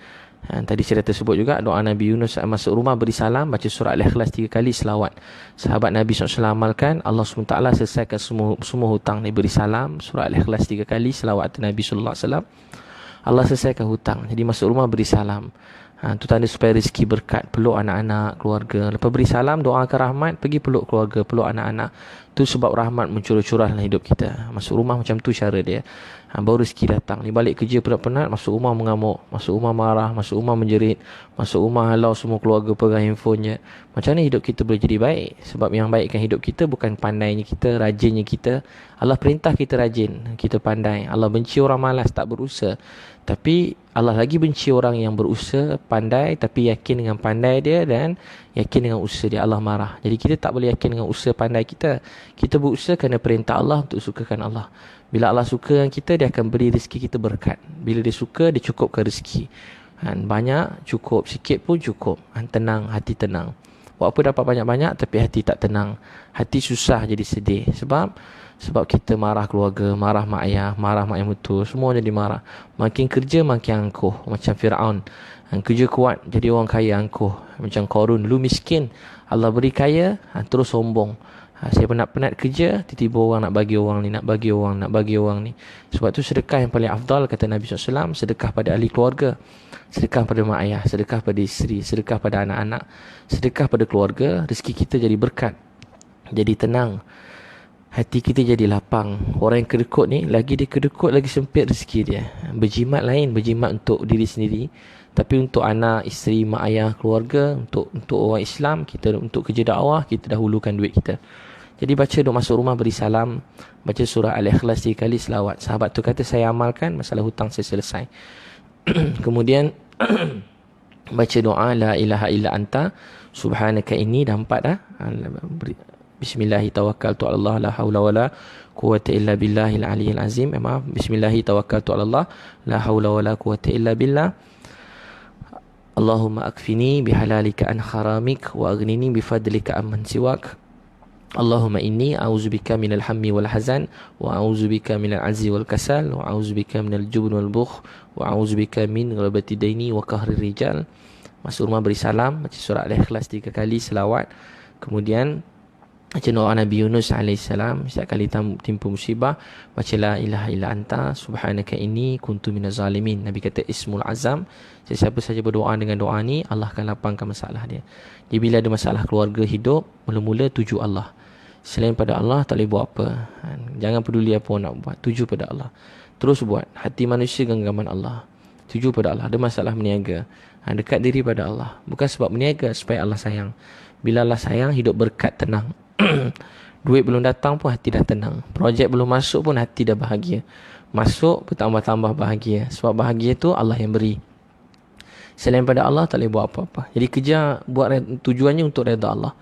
tadi saya dah tersebut juga doa Nabi Yunus masuk rumah beri salam, baca surah Al-Ikhlas 3 kali, selawat. Sahabat Nabi SAW amalkan, Allah SWT selesaikan semua hutang ni. Beri salam, surah Al-Ikhlas 3 kali, selawat Nabi SAW, Allah selesaikan hutang. Jadi masuk rumah beri salam. Itu tanda supaya rezeki berkat. Peluk anak-anak, keluarga. Lepas beri salam, doakan rahmat, pergi peluk keluarga, peluk anak-anak. Itu sebab rahmat mencurah-curah dalam hidup kita. Masuk rumah macam tu cara dia. Baru rezeki datang. Ni balik kerja penat-penat, masuk rumah mengamuk, masuk rumah marah, masuk rumah menjerit, masuk rumah halau semua keluarga pegang handphone je. Macam mana hidup kita boleh jadi baik? Sebab yang baikkan hidup kita bukan pandainya kita, rajinnya kita. Allah perintah kita rajin, kita pandai. Allah benci orang malas, tak berusaha. Tapi Allah lagi benci orang yang berusaha, pandai, tapi yakin dengan pandai dia dan yakin dengan usaha dia. Allah marah. Jadi kita tak boleh yakin dengan usaha pandai kita. Kita berusaha kerana perintah Allah untuk sukakan Allah. Bila Allah suka dengan kita, dia akan beri rezeki kita berkat. Bila dia suka, dia cukupkan rezeki. Banyak, cukup. Sikit pun cukup. Tenang, hati tenang. Buat apa dapat banyak-banyak, tapi hati tak tenang. Hati susah jadi sedih. Sebab kita marah keluarga, marah mak ayah, marah mak ayah mutu. Semua jadi marah. Makin kerja, makin angkuh. Macam Fir'aun. Kerja kuat, jadi orang kaya angkuh. Macam Qarun. Dulu miskin. Allah beri kaya, terus sombong. Saya penat-penat kerja, tiba-tiba orang nak bagi orang ni, nak bagi orang ni. Sebab tu sedekah yang paling afdal kata Nabi SAW, sedekah pada ahli keluarga, sedekah pada mak ayah, sedekah pada isteri, sedekah pada anak-anak, sedekah pada keluarga. Rezeki kita jadi berkat, jadi tenang, hati kita jadi lapang. Orang yang kedekut ni, lagi dia kedekut, lagi sempit rezeki dia. Berjimat lain, berjimat untuk diri sendiri, tapi untuk anak, isteri, mak ayah, keluarga, untuk orang Islam, kita untuk kerja dakwah, kita dahulukan duit kita. Jadi baca doa masuk rumah, beri salam, baca surah Al-Ikhlas 3 kali, selawat. Sahabat tu kata, saya amalkan, masalah hutang saya selesai. Kemudian baca doa la ilaha illa anta subhanaka inni, dah 4 dah. Bismillahi tawakkaltu ala Allah la haula wala quwwata illa billahil aliyyil azim. Maaf, bismillahi tawakkaltu ala Allah la haula wala quwwata illa billah. Allahumma akfini bihalalika an haramik wa aghnini bifadlika amman siwak. Allahumma inni a'udzubika minal hammi wal hazan wa a'udzubika minal azzi wal kasal wa a'udzubika minal jubn wal bukh wa a'udzubika min ghalabati daini wa qahri rijal. Masuk rumah beri salam, baca surah Al-Ikhlas 3 kali, selawat. Kemudian baca doa Nabi Yunus AS, setiap kali timpa musibah baca la ilaha illa anta subhanaka inni kuntu minaz zalimin. Nabi kata ismul azam, sesiapa saja berdoa dengan doa ni, Allah akan lapangkan masalah dia. Jadi bila ada masalah keluarga, hidup, mula-mula tuju Allah. Selain pada Allah tak boleh buat apa. Jangan peduli apa orang nak buat, tuju pada Allah. Terus buat. Hati manusia genggaman Allah, tuju pada Allah. Ada masalah berniaga, dekat diri pada Allah. Bukan sebab berniaga, supaya Allah sayang. Bila Allah sayang, hidup berkat, tenang. Duit belum datang pun hati dah tenang. Projek belum masuk pun hati dah bahagia. Masuk bertambah-tambah bahagia. Sebab bahagia tu Allah yang beri. Selain pada Allah tak boleh buat apa-apa. Jadi kerja, buat tujuannya untuk redha Allah.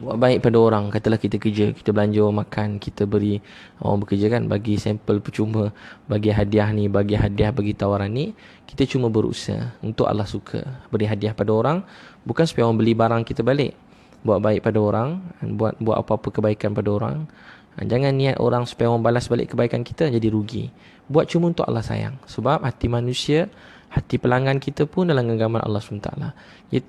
Buat baik pada orang. Katalah kita kerja, kita belanja orang makan, kita beri orang bekerja kan, bagi sampel percuma, bagi hadiah ni, bagi hadiah, bagi tawaran ni. Kita cuma berusaha untuk Allah suka. Beri hadiah pada orang, bukan supaya orang beli barang kita balik. Buat baik pada orang, buat apa-apa kebaikan pada orang. Jangan niat orang supaya orang balas balik kebaikan kita, jadi rugi. Buat cuma untuk Allah sayang. Sebab hati manusia, hati pelanggan kita pun dalam genggaman Allah SWT.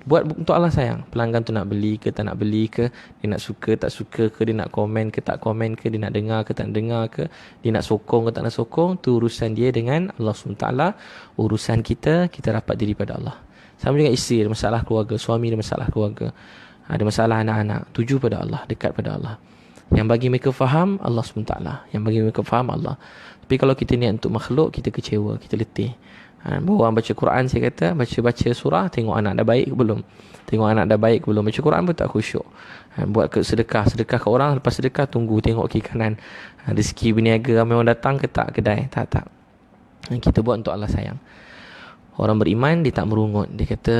Buat untuk Allah sayang. Pelanggan tu nak beli ke tak nak beli ke, dia nak suka tak suka ke, dia nak komen ke tak komen ke, dia nak dengar ke tak nak dengar ke, dia nak sokong ke tak nak sokong, tu urusan dia dengan Allah SWT. Urusan kita, kita rapat diri pada Allah. Sama dengan isteri, ada masalah keluarga, suami ada masalah keluarga, ada masalah anak-anak, tuju pada Allah, dekat pada Allah. Yang bagi mereka faham Allah SWT, yang bagi mereka faham Allah. Tapi kalau kita niat untuk makhluk, kita kecewa, kita letih. Orang baca Quran, saya kata baca surah, tengok anak dah baik ke belum, tengok anak dah baik ke belum. Baca Quran pun tak khusyuk. Buat sedekah ke orang, lepas sedekah tunggu tengok kiri kanan, rezeki berniaga ramai orang datang ke tak kedai, tak. Kita buat untuk Allah sayang. Orang beriman dia tak merungut. Dia kata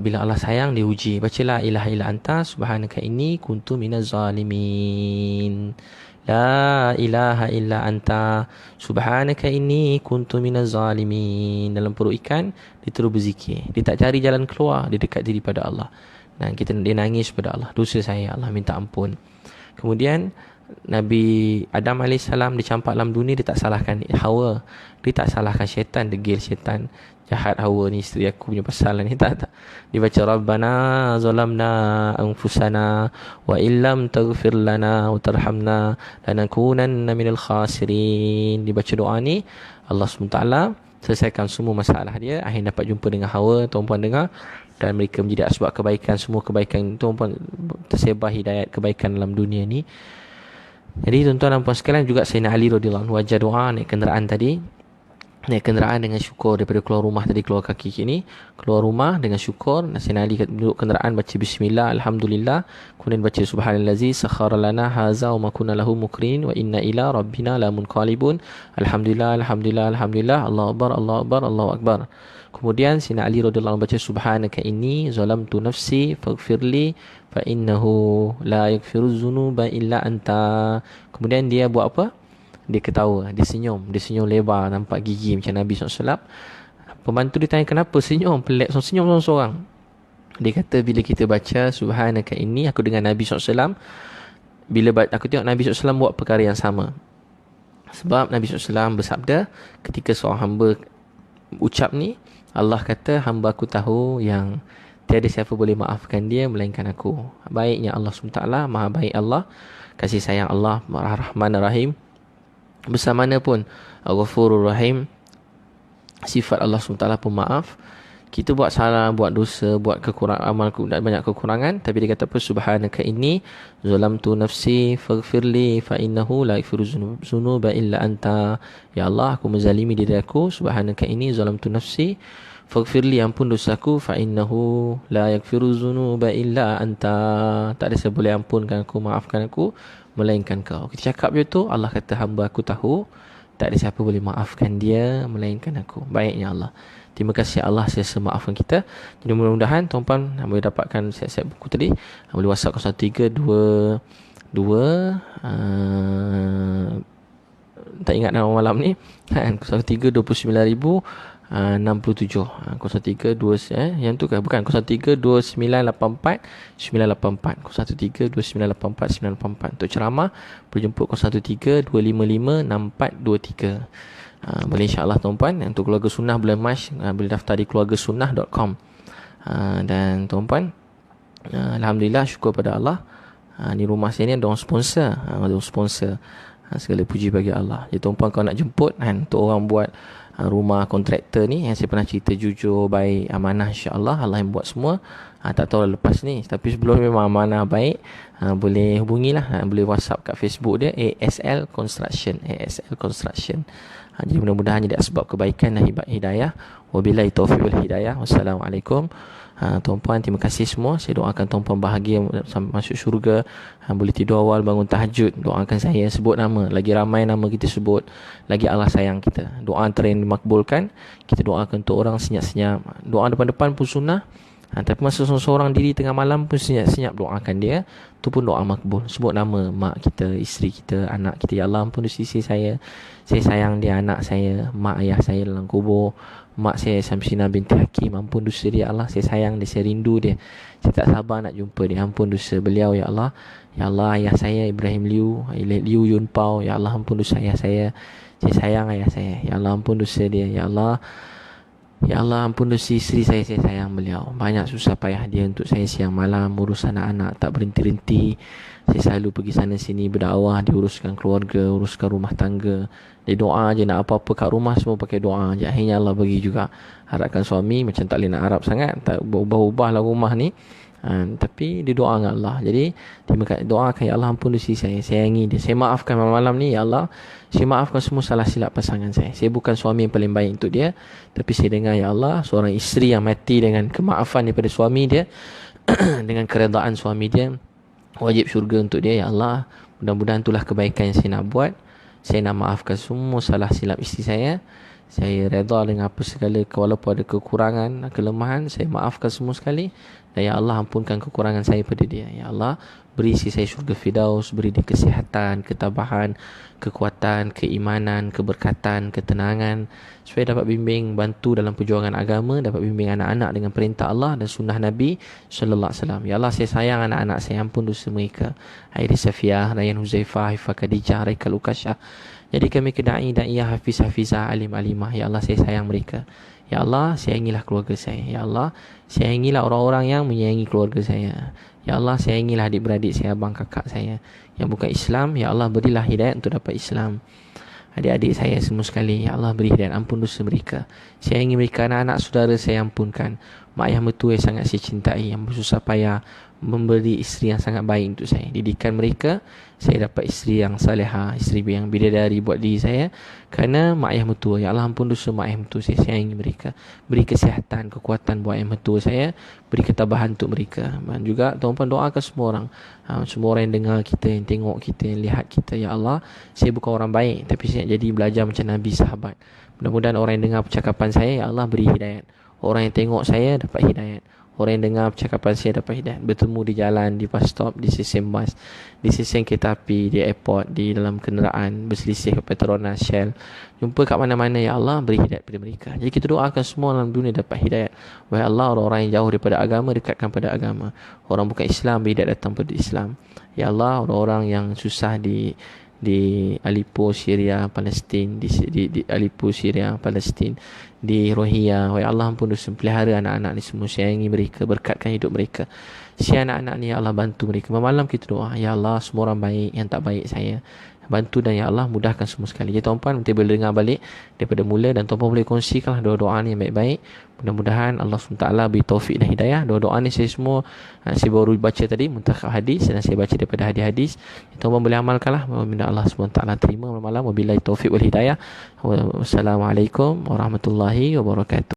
bila Allah sayang dia uji. Bacalah ilaha illa anta subhanaka inni kuntu minaz zalimin. La ilaha illa anta subhanaka inni kuntu minaz zalimin. Dalam perut ikan dia terus berzikir. Dia tak cari jalan keluar, dia dekat diri pada Allah. Dan dia nangis pada Allah, dosa saya Allah, minta ampun. Kemudian Nabi Adam AS dia campak dalam dunia, dia tak salahkan Hawa, dia tak salahkan syaitan, degil syaitan, jahat Hawa ni, isteri aku punya pasal ni, tak. Dia baca Rabbana zalamna anfusana wa illam taghfir lana wa tarhamna lanakunanna minal khasirin. Dia baca doa ni, Allah SWT selesaikan semua masalah dia. Akhirnya dapat jumpa dengan Hawa, tuan-puan dengar, dan mereka menjadi asbab kebaikan. Semua kebaikan tuan-puan tersebar hidayat kebaikan dalam dunia ni. Jadi tuan-tuan dan puan sekalian, juga Sayyidina Ali radhiyallahu anhu wajah doa naik kenderaan tadi. Naik kenderaan dengan syukur, daripada keluar rumah tadi, keluar kaki kini, keluar rumah dengan syukur. Sayyidina Ali duduk kenderaan, baca bismillah, alhamdulillah, kemudian baca subhanallazi sakhara lana haza wa ma kunna lahu mukrin wa inna ila rabbina lamunqalibun. Alhamdulillah, alhamdulillah, alhamdulillah, Allahu akbar, Allahu akbar, Allahu akbar. Kemudian Sayyidina Ali radhiyallahu anhu baca subhanaka inni zalamtu nafsi faghfirli fa innahu la yaghfiruz dzunuba illa anta. Kemudian dia buat apa? Dia ketawa, dia senyum lebar, nampak gigi macam Nabi SAW. Pembantu dia tanya kenapa senyum, pelik senyum seorang-seorang. Dia kata bila kita baca subhanaka inni, aku dengan Nabi SAW, bila aku tengok Nabi SAW buat perkara yang sama. Sebab Nabi SAW bersabda, ketika seorang hamba ucap ni, Allah kata hamba aku tahu yang Tiada siapa boleh maafkan dia melainkan aku. Baiknya Allah SWT, maha baik Allah, kasih sayang Allah, Rahman Rahim. Bersama mana pun Ghafurur Rahim, sifat Allah SWT pemaaf. Kita buat salah, buat dosa, buat kekurangan, amal banyak kekurangan, tapi dia kata apa? Subhanaka inni zalamtu nafsi faghfirli fa innahu la yaghfiru dzunuba illa anta. Ya Allah, aku menzalimi diri aku. Subhanaka inni zalamtu nafsi faghfirli, ampun dosaku, fa innahu la yaghfiru dzunuba illa anta. Tak ada siapa boleh ampunkan aku, maafkan aku melainkan kau. Kita cakap je tu, Allah kata hamba aku tahu tak ada siapa boleh maafkan dia melainkan aku. Baiknya Allah. Terima kasih Allah sentiasa maafkan kita. Jadi mudah-mudahan tuan-puan boleh dapatkan siap-siap buku tadi. Boleh WhatsApp 0132 tak ingat nama malam ni. 03 29000 67 03 yang tu kan, bukan 03 2984 984 03 2984 984. Untuk ceramah boleh jemput 01 3 255 6423. Boleh insya-Allah tuan-puan. Untuk keluarga sunnah bulan Mac boleh daftar di keluargasunnah.com. Dan tuan-puan, alhamdulillah, syukur pada Allah, di rumah saya ni ada orang sponsor. Segala puji bagi Allah. Jadi tuan-puan kalau nak jemput untuk orang buat rumah kontraktor ni, yang saya pernah cerita, jujur, baik, amanah, insya-Allah Allah yang buat semua. Tak tahu lepas ni, tapi sebelum memang amanah, baik, boleh hubungilah, boleh WhatsApp kat Facebook dia, ASL Construction. Jadi mudah-mudahan jadi sebab kebaikan dan hidayah. Wabillahi taufiq wal hidayah. Wassalamualaikum. Tuan-puan, terima kasih semua. Saya doakan tuan-puan bahagia sampai masuk syurga. Boleh tidur awal, bangun tahajud. Doakan saya, sebut nama. Lagi ramai nama kita sebut, lagi Allah sayang kita. Doa antara yang dimakbulkan, kita doakan untuk orang senyap-senyap. Doa depan-depan pun sunnah. Tapi masa seorang diri tengah malam pun senyap-senyap doakan dia, tu pun doa makbul. Sebut nama mak kita, isteri kita, anak kita. Ya Allah, ampun dosa saya sayang dia, anak saya, mak ayah saya dalam kubur. Mak saya Samsina binti Hakim, ampun dosa dia. Allah, saya sayang dia, saya rindu dia, saya tak sabar nak jumpa dia. Ampun dosa beliau ya Allah. Ya Allah, ayah saya Ibrahim Liu Yun Pao, ya Allah, ampun dosa ayah saya sayang ayah saya. Ya Allah, ampun dosa dia. Ya Allah, ampun dosa isteri saya sayang beliau. Banyak susah payah dia untuk saya siang malam, urus anak-anak tak berhenti-henti. Saya selalu pergi sana sini berdakwah, diuruskan keluarga, uruskan rumah tangga. Dia doa je, nak apa-apa kat rumah semua pakai doa je. Akhirnya Allah bagi juga. Harapkan suami macam tak boleh nak harap sangat, tak ubah-ubahlah rumah ni. Tapi dia doa dengan Allah. Jadi doakan, ya Allah, ampun dosa saya, sayangi dia, saya maafkan malam ni, ya Allah, saya maafkan semua salah silap pasangan saya. Saya bukan suami yang paling baik untuk dia, tapi saya dengar, ya Allah, seorang isteri yang mati dengan kemaafan daripada suami dia dengan keredaan suami dia, wajib syurga untuk dia. Ya Allah, mudah-mudahan itulah kebaikan yang saya nak buat. Saya nak maafkan semua salah silap isteri saya. Saya redha dengan apa segala, walaupun ada kekurangan, kelemahan, saya maafkan semua sekali. Dan ya Allah, ampunkan kekurangan saya pada dia. Ya Allah, beri isi saya syurga Firdaus, beri dia kesihatan, ketabahan, kekuatan, keimanan, keberkatan, ketenangan, supaya dapat bimbing, bantu dalam perjuangan agama, dapat bimbing anak-anak dengan perintah Allah dan sunnah Nabi sallallahu alaihi wasallam. Ya Allah, saya sayang anak-anak saya, ampun dosa mereka. Airi Safiah, Rayyan Huzaifah, Hifah Khadijah, Raikal Ukashah. Jadi kami kedai dan ia hafiz-hafizah, alim-alimah. Ya Allah, saya sayang mereka. Ya Allah, sayangilah keluarga saya. Ya Allah, sayangilah orang-orang yang menyayangi keluarga saya. Ya Allah, sayangilah adik-beradik saya, abang kakak saya yang bukan Islam. Ya Allah, berilah hidayat untuk dapat Islam. Adik-adik saya semua sekali, ya Allah, beri hidayat, ampun dosa mereka. Sayangi mereka, anak-anak saudara saya ampunkan. Mak ayah mertua yang sangat saya cintai, yang bersusah payah memberi isteri yang sangat baik untuk saya. Didikan mereka, saya dapat isteri yang salihah, isteri yang bidadari buat diri saya. Kerana mak ayah mertua, ya Allah, ampun dosa mak ayah mertua saya, sayangi mereka. Beri kesihatan, kekuatan buat ayah mertua saya, beri ketabahan untuk mereka. Dan juga tuan-tuan doakan semua orang, semua orang yang dengar kita, yang tengok kita, yang lihat kita. Ya Allah, saya bukan orang baik, tapi saya nak jadi belajar macam Nabi sahabat. Mudah-mudahan orang yang dengar percakapan saya, ya Allah, beri hidayat. Orang yang tengok saya dapat hidayat. Orang yang dengar percakapan saya dapat hidayat. Bertemu di jalan, di bus stop, di stesen bas, di stesen kereta api, di airport, di dalam kenderaan, berselisih ke Petronas, Shell. Jumpa kat mana-mana, ya Allah, beri hidayat pada mereka. Jadi kita doakan semua dalam dunia dapat hidayat. Wahai Allah, orang-orang yang jauh daripada agama, dekatkan pada agama. Orang bukan Islam, beri hidayat datang pada Islam. Ya Allah, orang-orang yang susah di Aleppo, Syria, Palestin, di Aleppo, Syria, Palestin, di Rohingya. Ya Allah, ampun dosa, pelihara anak-anak ni semua, sayangi mereka, berkatkan hidup mereka. Si anak-anak ni, ya Allah, bantu mereka. Malam kita doa, ya Allah, semua orang baik, yang tak baik saya bantu, dan ya Allah mudahkan semua sekali. Jadi tuan-puan nanti boleh dengar balik daripada mula, dan tuan-puan boleh kongsikanlah doa-doa ni yang baik-baik. Mudah-mudahan Allah SWT beri taufik dan hidayah. Doa-doa ni saya semua saya baru baca tadi muntakhab hadis, dan saya baca daripada hadis-hadis. Tuan-puan boleh amalkanlah. Mudah-mudahan Allah SWT terima malam-malam. Wabillahi taufik wal hidayah. Wassalamualaikum warahmatullahi wabarakatuh.